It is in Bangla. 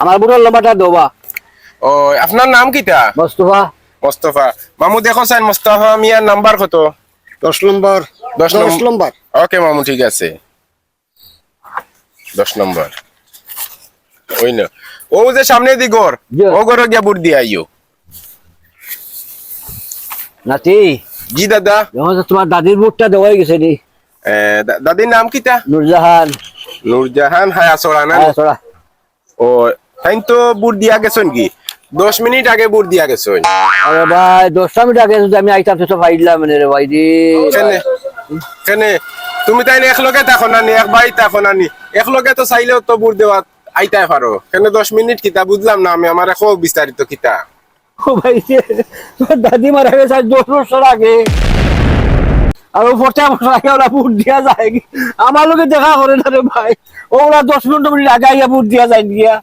আমার বুড়োর লম্বাটা দেবা। ও আপনার নাম কিটা? মোস্তফা। মোস্তফা। মামু দেখো চাই মোস্তফা মিয়ার নাম্বার কত? 10 নম্বর। 10 10 নম্বর। ওকে মামু ঠিক আছে। 10 নম্বর। ওই না। ও যে সামনে দি ঘর, জি। ও ঘরে গিয়া বুট দিয়ে আইও। নাতি জি দাদা। যখন তোমার দাদির বুটটা দেওয়াই গেছে নি। দাদির নাম কিটা? নুরজাহান। নূরজাহান হায়াসড়া না? হ্যাঁ চড়া। ও তাই তো বুট দিয়া গেছেন কি? 10 মিনিট আগে বুট দিয়া গেছেন। আরে ভাই 10টা মিনিট আগে যদি আমি আইতাম তো ফাইলাম মানে রে ভাই রে। কেনে কেনে তুমি তাই একলগে থাকো না নি, এক বাই থাকো না নি, একলগে তো চাইলেও তো বুট দেওয়া আইতাই পারো, কেন 10 মিনিট কিতা বুঝলাম না আমি, আমার এখন বিস্তারিত কিতা। ও ভাই রে, তোর দাদি মারা গেছে আজ 10 বছর আগে। আর ও 50 বছর আগে ওরা বুট দিয়া যায় কি? আমার লোকে দেখা করে না রে ভাই, ওরা 10 মিনিট আগে আইয়া বুট দিয়া যায় গিয়া।